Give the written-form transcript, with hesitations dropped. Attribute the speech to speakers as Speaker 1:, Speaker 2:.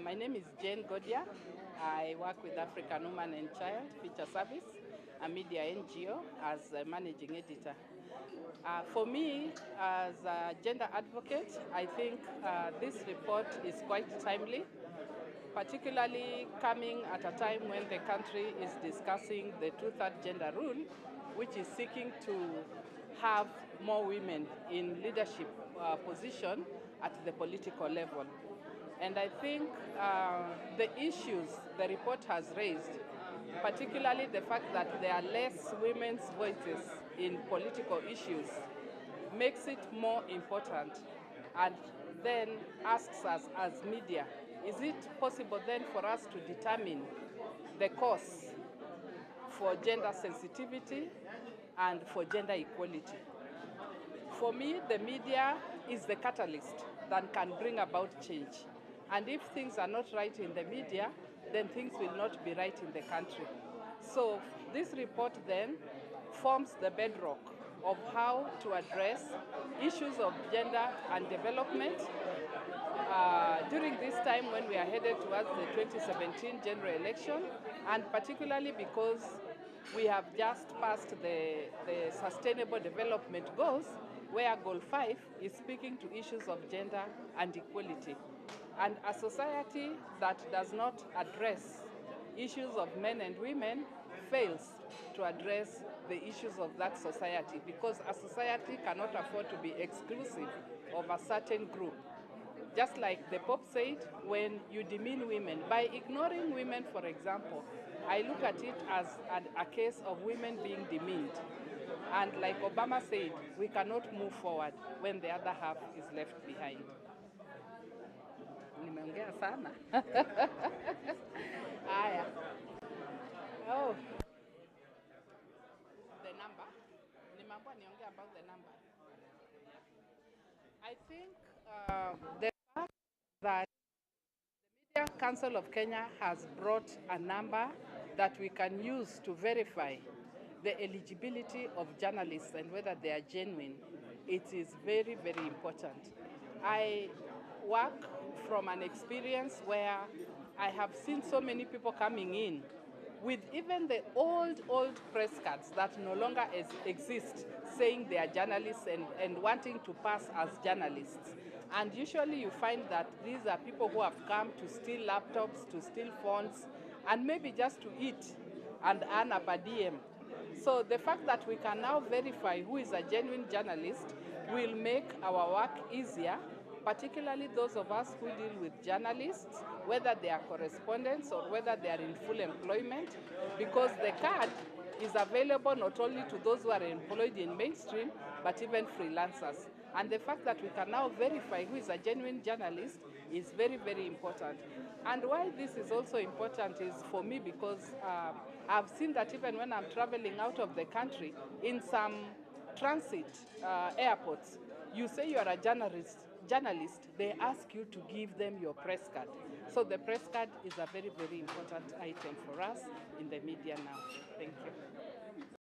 Speaker 1: My name is Jane Godia. I work with African Woman and Child Feature Service, a media NGO, as a managing editor. For me, as a gender advocate, I think this report is quite timely, particularly coming at a time when the country is discussing the two-third gender rule, which is seeking to have more women in leadership position at the political level. And I think the issues the report has raised, particularly the fact that there are less women's voices in political issues, makes it more important and then asks us as media, is it possible then for us to determine the cause for gender sensitivity and for gender equality? For me, the media is the catalyst that can bring about change. And if things are not right in the media, then things will not be right in the country. So this report then forms the bedrock of how to address issues of gender and development during this time when we are headed towards the 2017 general election, and particularly because we have just passed the Sustainable Development Goals, where Goal 5 is speaking to issues of gender and equality. And a society that does not address issues of men and women fails to address the issues of that society, because a society cannot afford to be exclusive of a certain group. Just like the Pope said, when you demean women, by ignoring women, for example, I look at it as a case of women being demeaned. And like Obama said, we cannot move forward when the other half is left behind. Nimeongea sana. Haya. Oh. The number. Nimeambiwa niongea about the number. I think the fact that the Media Council of Kenya has brought a number that we can use to verify the eligibility of journalists and whether they are genuine, it is very, very important. I work from an experience where I have seen so many people coming in with even the old press cards that no longer exist, saying they are journalists and wanting to pass as journalists. And usually you find that these are people who have come to steal laptops, to steal phones, and maybe just to eat and earn a per diem. So the fact that we can now verify who is a genuine journalist will make our work easier, particularly those of us who deal with journalists, whether they are correspondents or whether they are in full employment, because the card is available not only to those who are employed in mainstream, but even freelancers. And the fact that we can now verify who is a genuine journalist is very, very important. And why this is also important is for me because I've seen that even when I'm traveling out of the country, in some transit airports, you say you are a journalist, they ask you to give them your press card. So the press card is a very, very important item for us in the media now. Thank you.